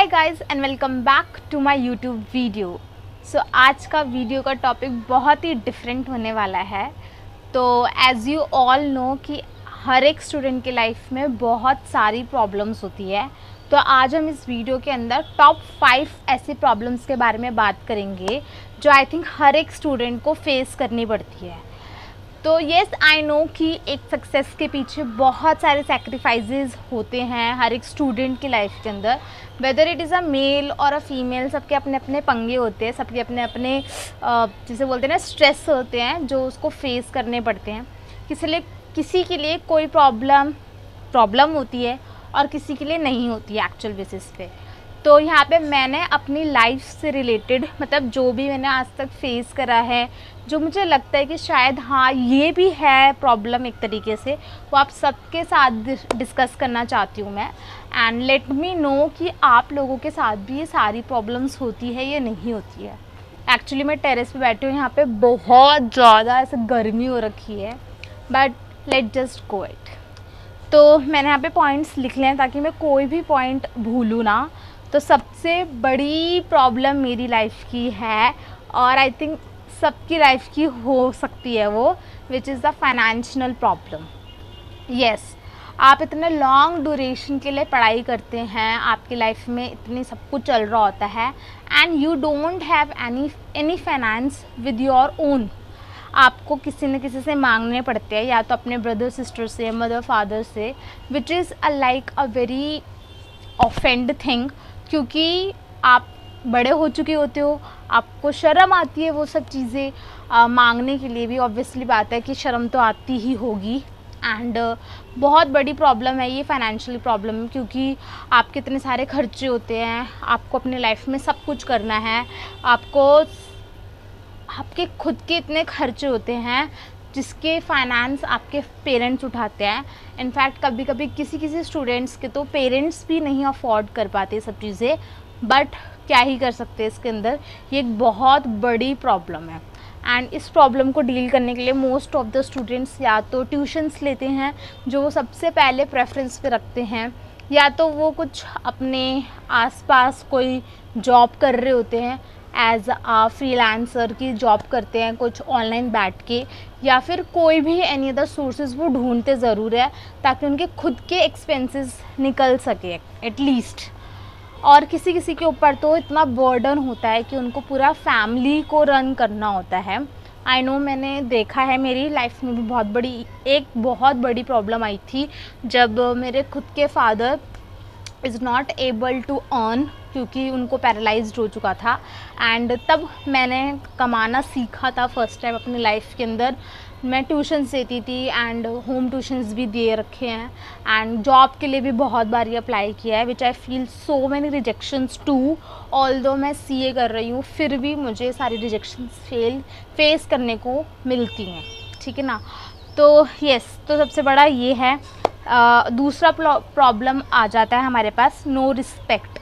Hi guys and welcome back to my YouTube video. आज का video का topic बहुत ही डिफरेंट होने वाला है। तो एज़ यू ऑल नो कि हर एक स्टूडेंट की लाइफ में बहुत सारी प्रॉब्लम्स होती है। तो आज हम इस वीडियो के अंदर टॉप 5 ऐसी प्रॉब्लम्स के बारे में बात करेंगे जो आई थिंक हर एक स्टूडेंट को फेस करनी पड़ती है। तो येस आई नो कि एक सक्सेस के पीछे बहुत सारे सेक्रीफाइसेस होते हैं हर एक स्टूडेंट की लाइफ के अंदर, whether it is a male और अ फीमेल। सबके अपने अपने पंगे होते हैं, सबके अपने अपने जिसे बोलते हैं ना स्ट्रेस होते हैं जो उसको फेस करने पड़ते हैं। किसी के लिए कोई प्रॉब्लम होती है और किसी के लिए नहीं होती है एक्चुअल बेसिस पे। तो यहाँ पे मैंने अपनी लाइफ से रिलेटेड मतलब जो भी मैंने आज तक फेस करा है, जो मुझे लगता है कि शायद हाँ ये भी है प्रॉब्लम एक तरीके से, वो आप सबके साथ डिस्कस करना चाहती हूँ मैं। एंड लेट मी नो कि आप लोगों के साथ भी ये सारी प्रॉब्लम्स होती है या नहीं होती है। एक्चुअली मैं टेरेस पे बैठी हूँ, यहाँ पे बहुत ज़्यादा ऐसे गर्मी हो रखी है, but let just go it. तो मैंने यहाँ पे पॉइंट्स लिख लिए हैं ताकि मैं कोई भी पॉइंट भूलूँ ना। तो सबसे बड़ी प्रॉब्लम मेरी लाइफ की है और आई थिंक सबकी लाइफ की हो सकती है वो, which is the financial problem. Yes, आप इतने लॉन्ग ड्यूरेशन के लिए पढ़ाई करते हैं, आपकी लाइफ में इतनी सब कुछ चल रहा होता है and you don't have any finance with your own. आपको किसी न किसी से मांगने पड़ते हैं, या तो अपने ब्रदर सिस्टर से, मदर फादर से, which is like a very offend thing, क्योंकि आप बड़े हो चुके होते हो, आपको शर्म आती है वो सब चीज़ें मांगने के लिए भी। ऑब्वियसली बात है कि शर्म तो आती ही होगी। एंड बहुत बड़ी प्रॉब्लम है ये फाइनेंशियल प्रॉब्लम, क्योंकि आपके इतने सारे खर्चे होते हैं, आपको अपने लाइफ में सब कुछ करना है, आपके खुद के इतने खर्चे होते हैं जिसके फाइनेंस आपके पेरेंट्स उठाते हैं। इनफैक्ट कभी कभी किसी स्टूडेंट्स के तो पेरेंट्स भी नहीं अफोर्ड कर पाते सब चीज़ें, बट क्या ही कर सकते हैं इसके अंदर। ये एक बहुत बड़ी प्रॉब्लम है एंड इस प्रॉब्लम को डील करने के लिए मोस्ट ऑफ द स्टूडेंट्स या तो ट्यूशन्स लेते हैं जो वो सबसे पहले प्रेफरेंस पे रखते हैं, या तो वो कुछ अपने आसपास कोई जॉब कर रहे होते हैं, एज आ फ्रीलांसर की जॉब करते हैं कुछ ऑनलाइन बैठ के, या फिर कोई भी एनी अदर सोर्सेज वो ढूंढते ज़रूर है ताकि उनके खुद के एक्सपेंसेस निकल सके एटलीस्ट। और किसी के ऊपर तो इतना बर्डन होता है कि उनको पूरा फैमिली को रन करना होता है। आई नो, मैंने देखा है, मेरी लाइफ में भी बहुत बड़ी प्रॉब्लम आई थी जब मेरे खुद के father is not able to earn, क्योंकि उनको पैरालाइज्ड हो चुका था। एंड तब मैंने कमाना सीखा था फर्स्ट टाइम अपनी लाइफ के अंदर। मैं ट्यूशन्स देती थी एंड होम ट्यूशन्स भी दे रखे हैं एंड जॉब के लिए भी बहुत बारी अप्लाई किया है, which I feel so many rejections too. Although मैं सीए कर रही हूँ, फिर भी मुझे सारी रिजेक्शंस फेस करने को मिलती हैं, ठीक है ना। तो यस, तो सबसे बड़ा ये है। दूसरा प्रॉब्लम आ जाता है हमारे पास, नो रिस्पेक्ट।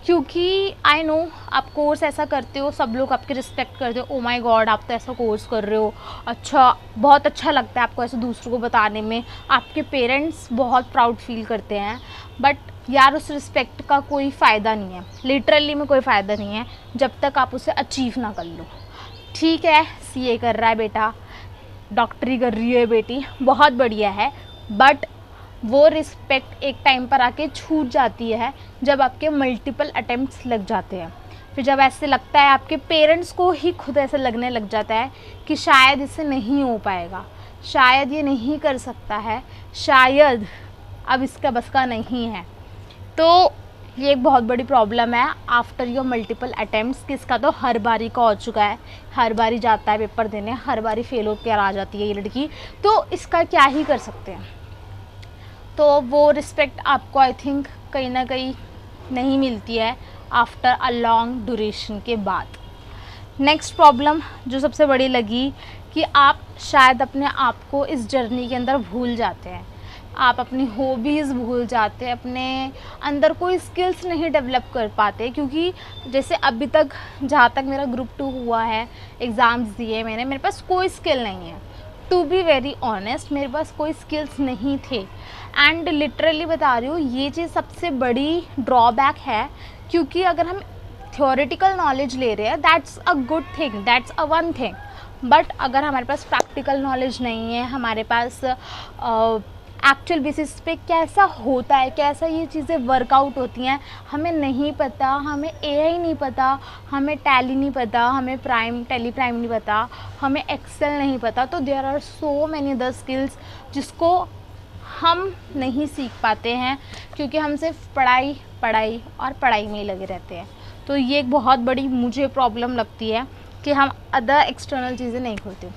क्योंकि आई नो आप कोर्स ऐसा करते हो, सब लोग आपके रिस्पेक्ट करते हो, ओ माय गॉड आप तो ऐसा कोर्स कर रहे हो, अच्छा, बहुत अच्छा लगता है आपको ऐसे दूसरों को बताने में, आपके पेरेंट्स बहुत प्राउड फील करते हैं। बट यार उस रिस्पेक्ट का कोई फ़ायदा नहीं है, लिटरली में कोई फ़ायदा नहीं है जब तक आप उसे अचीव ना कर लो। ठीक है, सीए कर रहा है बेटा, डॉक्टरी कर रही है बेटी, बहुत बढ़िया है, बट वो रिस्पेक्ट एक टाइम पर आके छूट जाती है जब आपके मल्टीपल अटेम्प्ट्स लग जाते हैं। फिर जब ऐसे लगता है, आपके पेरेंट्स को ही खुद ऐसे लगने लग जाता है कि शायद इससे नहीं हो पाएगा, शायद ये नहीं कर सकता है, शायद अब इसका बस का नहीं है। तो ये एक बहुत बड़ी प्रॉब्लम है आफ्टर योर मल्टीपल अटेम्प्ट्स। किसका तो हर बारी का हो चुका है, हर बारी जाता है पेपर देने, हर बारी फेल होकर आ जाती है ये लड़की, तो इसका क्या ही कर सकते हैं। तो वो रिस्पेक्ट आपको आई थिंक कहीं ना कहीं नहीं मिलती है आफ्टर अ लॉन्ग ड्यूरेशन के बाद। नेक्स्ट प्रॉब्लम जो सबसे बड़ी लगी कि आप शायद अपने आप को इस जर्नी के अंदर भूल जाते हैं, आप अपनी हॉबीज़ भूल जाते हैं, अपने अंदर कोई स्किल्स नहीं डेवलप कर पाते। क्योंकि जैसे अभी तक जहाँ तक मेरा ग्रुप 2 हुआ है, एग्ज़ाम्स दिए मैंने, मेरे पास कोई स्किल नहीं है, टू बी वेरी ऑनेस्ट मेरे पास कोई स्किल्स नहीं थे। एंड लिटरली बता रही हूँ, ये चीज़ सबसे बड़ी ड्रॉबैक है, क्योंकि अगर हम थ्योरेटिकल नॉलेज ले रहे हैं that's a good thing, that's a one thing, but अगर हमारे पास प्रैक्टिकल नॉलेज नहीं है, हमारे पास एक्चुअल बेसिस पे कैसा होता है, कैसा ये चीज़ें वर्कआउट होती हैं हमें नहीं पता, हमें एआई नहीं पता, हमें टैली नहीं पता, हमें टैली प्राइम नहीं पता, हमें एक्सेल नहीं पता, तो there are so many other skills जिसको हम नहीं सीख पाते हैं, क्योंकि हम सिर्फ पढ़ाई पढ़ाई और पढ़ाई में ही लगे रहते हैं। तो ये एक बहुत बड़ी मुझे प्रॉब्लम लगती है कि हम अदर एक्सटर्नल चीज़ें नहीं खोते।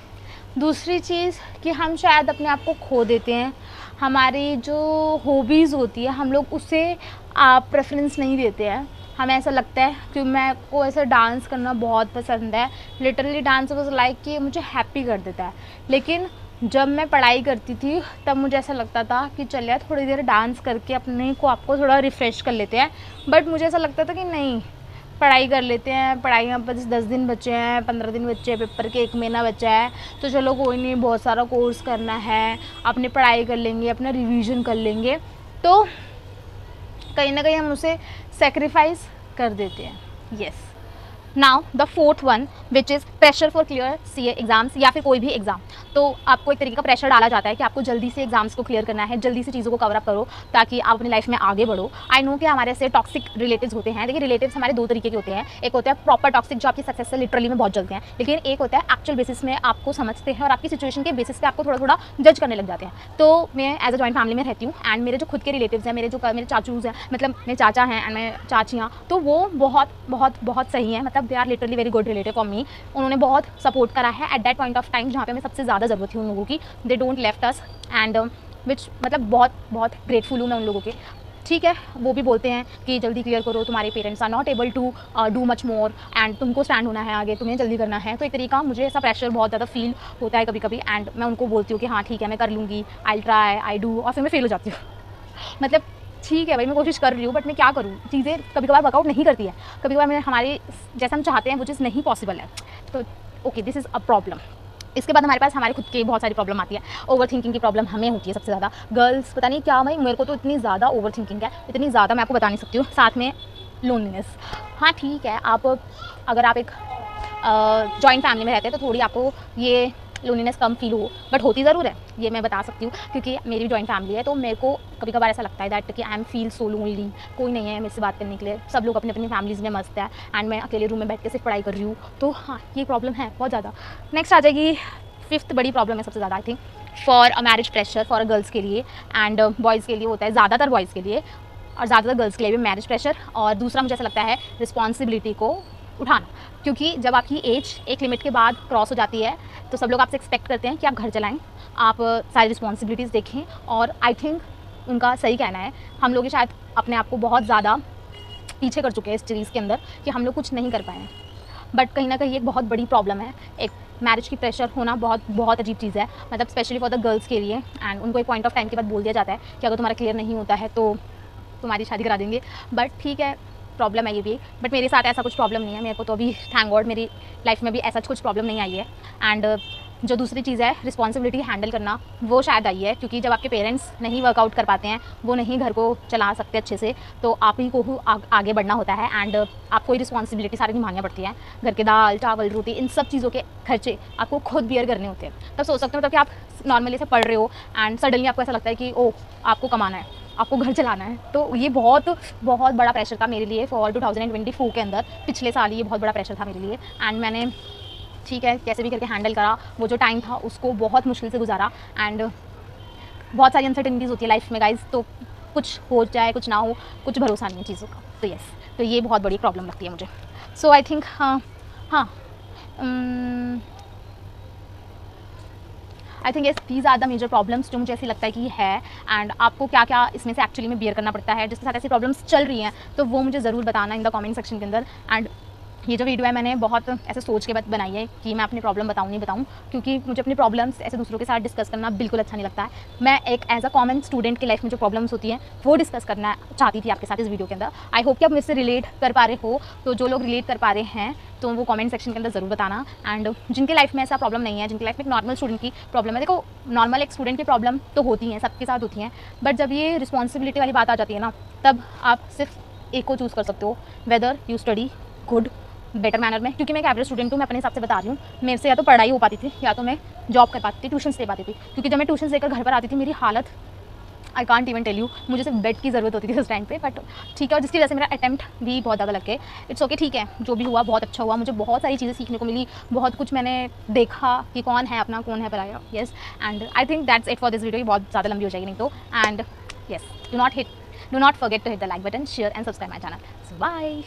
दूसरी चीज़ कि हम शायद अपने आप को खो देते हैं, हमारी जो हॉबीज़ होती है हम लोग उसे प्रेफरेंस नहीं देते हैं। हमें ऐसा लगता है कि मैं को ऐसा डांस करना बहुत पसंद है, लिटरली डांस वाज लाइक कि मुझे हैप्पी कर देता है, लेकिन जब मैं पढ़ाई करती थी तब मुझे ऐसा लगता था कि चल यार थोड़ी देर डांस करके अपने को आपको थोड़ा रिफ़्रेश कर लेते हैं, बट मुझे ऐसा लगता था कि नहीं, पढ़ाई कर लेते हैं, पढ़ाई में बस 10 दिन बचे हैं, 15 दिन बचे हैं, पेपर के 1 महीना बचा है, तो चलो कोई नहीं, बहुत सारा कोर्स करना है, अपनी पढ़ाई कर लेंगे, अपना रिवीजन कर लेंगे, तो कहीं ना कहीं हम उसे सेक्रीफाइस कर देते हैं। Yes, now the fourth one which is pressure for clear CA exams या फिर कोई भी एग्ज़ाम। तो आपको एक तरीके का प्रेशर डाला जाता है कि आपको जल्दी से एग्जाम्स को क्लियर करना है, जल्दी से चीज़ों को कवर अप करो ताकि आप अपनी लाइफ में आगे बढ़ो। आई नो कि हमारे ऐसे टॉक्सिक रिलेटिव्स होते हैं। देखिए, रिलेटिव्स हमारे 2 तरीके के होते हैं, एक होता है प्रॉपर टॉक्सिक जो आपकी सक्सेस से लिटरली में बहुत जलते हैं, लेकिन एक होता है एक्चुअल बेसिस में आपको समझते हैं और आपकी सिचुएशन के बेसिस पे आपको थोड़ा थोड़ा जज करने लग जाते हैं। तो मैं एज अ जॉइंट फैमिली में रहती हूँ एंड मेरे जो खुद के रिलेटिव्स हैं, मेरे चाचूज़ हैं, मतलब मेरे चाचा हैं एंड मेरे चाचियाँ, तो वो बहुत बहुत बहुत सही हैं, मतलब they are literally very good relative for me. उन्होंने बहुत सपोर्ट करा है at that point of time जहाँ पे हमें सबसे ज़्यादा ज़रूरत थी उन लोगों की। They don't left us and which मतलब बहुत बहुत ग्रेटफुल हूँ मैं उन लोगों के। ठीक है, वो भी बोलते हैं कि जल्दी क्लियर करो, तुम्हारे parents are not able to do much more and तुमको स्टैंड होना है आगे, तुम्हें जल्दी करना है। तो एक तरीका मुझे ऐसा प्रेशर बहुत ज़्यादा फील होता है कभी कभी एंड मैं उनको बोलती हूँ कि हाँ ठीक है, मैं कर लूँगी, आई ट्राई, आई डू, और फिर मैं फेल हो जाती हूँ। मतलब ठीक है भाई, मैं कोशिश कर रही हूँ बट मैं क्या करूँ, चीज़ें कभी कभार वर्कआउट नहीं करती है, कभी कभार हमारे जैसा हम चाहते हैं वो चीज़ नहीं पॉसिबल है। तो okay, this is a problem. इसके बाद हमारे पास हमारे खुद की बहुत सारी प्रॉब्लम आती है। ओवर थिंकिंग की प्रॉब्लम हमें होती है सबसे ज़्यादा, गर्ल्स पता नहीं क्या भाई, मेरे को तो इतनी ज़्यादा ओवर थिंकिंग है, इतनी ज़्यादा मैं आपको बता नहीं सकती हूँ। साथ में लोनलीनेस। हाँ ठीक है, अगर आप एक जॉइंट फैमिली में रहते हैं तो थोड़ी आपको ये लोनलीनेस कम फील हो, बट होती ज़रूर है, ये मैं बता सकती हूँ क्योंकि मेरी जॉइंट फैमिली है। तो मेरे को कभी कभार ऐसा लगता है दैट कि I am feel so lonely, कोई नहीं है मेरे से बात करने के लिए, सब लोग अपनी अपनी फैमिलीज़ में मस्त है एंड मैं अकेले रूम में बैठ के सिर्फ पढ़ाई कर रही हूँ। तो हाँ, ये प्रॉब्लम है बहुत ज़्यादा। नेक्स्ट आ जाएगी 5th बड़ी प्रॉब्लम है सबसे ज़्यादा, I think for a marriage pressure for a girls के लिए एंड बॉयज़ के लिए होता है, ज़्यादातर बॉयज़ के लिए और ज़्यादातर गर्ल्स के लिए भी मैरिज प्रेशर। और दूसरा मुझे ऐसा लगता है रिस्पॉन्सिबिलिटी को उठाना, क्योंकि जब आपकी एज एक लिमिट के बाद क्रॉस हो जाती है तो सब लोग आपसे एक्सपेक्ट करते हैं कि आप घर चलाएं, आप सारी रिस्पॉन्सिबिलिटीज़ देखें। और आई थिंक उनका सही कहना है, हम लोग शायद अपने आप को बहुत ज़्यादा पीछे कर चुके हैं इस चीज़ के अंदर कि हम लोग कुछ नहीं कर पाए हैं। बट कहीं ना कहीं एक बहुत बड़ी प्रॉब्लम है, एक मैरिज की प्रेशर होना बहुत बहुत अजीब चीज़ है, मतलब स्पेशली फॉर द गर्ल्स के लिए। एंड उनको एक पॉइंट ऑफ टाइम के बाद बोल दिया जाता है कि अगर तुम्हारा क्लियर नहीं होता है तो तुम्हारी शादी करा देंगे। बट ठीक है, प्रॉब्लम है ये भी, बट मेरे साथ ऐसा कुछ प्रॉब्लम नहीं है, मेरे को तो अभी थैंक गॉड मेरी लाइफ में भी ऐसा कुछ प्रॉब्लम नहीं आई है। एंड जो दूसरी चीज़ है रिस्पॉन्सिबिलिटी हैंडल करना, वो शायद आई है क्योंकि जब आपके पेरेंट्स नहीं वर्कआउट कर पाते हैं, वो नहीं घर को चला सकते अच्छे से, तो आप ही को आगे बढ़ना होता है एंड आपको ही रिस्पॉन्सिबिलिटी सारी निभानी पड़ती है। घर के दाल चावल रोटी इन सब चीज़ों के खर्चे आपको खुद बियर करने होते हैं। तब सोच सकते हो मतलब कि आप नॉर्मली से पढ़ रहे हो एंड सडनली आपको ऐसा लगता है कि ओह आपको कमाना है, आपको घर चलाना है। तो ये बहुत बहुत बड़ा प्रेशर था मेरे लिए फॉर 2024 के अंदर, पिछले साल ये बहुत बड़ा प्रेशर था मेरे लिए एंड मैंने ठीक है कैसे भी करके हैंडल करा। वो जो टाइम था उसको बहुत मुश्किल से गुजारा एंड बहुत सारी अनसर्टेनिटीज़ होती है लाइफ में गाइज, तो कुछ हो जाए कुछ ना हो, कुछ भरोसा नहीं है चीज़ों का। तो यस, तो ये बहुत बड़ी प्रॉब्लम लगती है मुझे। So I think I think yes, these are the major problems जो मुझे ऐसी लगता है कि है। एंड आपको क्या क्या इसमें से एक्चुअली में बियर करना पड़ता है, जिसके साथ ऐसी प्रॉब्लम्स चल रही हैं, तो वो मुझे ज़रूर बताना इन द कमेंट सेक्शन के अंदर। एंड ये जो वीडियो है मैंने बहुत ऐसे सोच के बाद बनाई है कि मैं अपनी प्रॉब्लम बताऊँ नहीं बताऊँ, क्योंकि मुझे अपनी प्रॉब्लम्स ऐसे दूसरों के साथ डिस्कस करना बिल्कुल अच्छा नहीं लगता है। मैं एक एज अ कॉमन स्टूडेंट की लाइफ में जो प्रॉब्लम्स होती हैं वो डिस्कस करना चाहती थी आपके साथ इस वीडियो के अंदर। आई होप कि आप मुझसे रिलेट कर पा रहे हो। तो जो लोग रिलेट कर पा रहे हैं तो वो कमेंट सेक्शन के अंदर ज़रूर बताना। एंड जिनके लाइफ में ऐसा प्रॉब्लम नहीं है, जिनकी लाइफ में एक नॉर्मल स्टूडेंट की प्रॉब्लम है, देखो नॉर्मल एक स्टूडेंट की प्रॉब्लम तो होती हैं, सबके साथ होती हैं, बट जब ये रिस्पॉन्सिबिलिटी वाली बात आ जाती है ना, तब आप सिर्फ एक को चूज़ कर सकते हो, whether you study good better manner में। क्योंकि मैं एक एवरेज स्टूडेंट हूँ, मैं अपने हिसाब से बता रही हूँ, मेरे से या तो पढ़ाई हो पाती थी या तो मैं जॉब कर पाती थी, ट्यूशन दे पाती थी। क्योंकि जब मैं ट्यूशन लेकर घर पर आती थी मेरी हालत I can't even tell you, मुझे सिर्फ बेड की ज़रूरत होती थी उस टाइम पे। बट ठीक है, और जिसकी वजह से मेरा अटैम्प्ट भी बहुत ज़्यादा लग गए। इट्स ओके, ठीक है, जो भी हुआ बहुत अच्छा हुआ, मुझे बहुत सारी चीज़ें सीखने को मिली, बहुत कुछ मैंने देखा कि कौन है अपना कौन है पराया। Yes, and I think that's it for this video. बहुत ज़्यादा लंबी हो जाएगी नहीं तो। And yes, do not forget to hit the like button, share and subscribe my channel. Bye.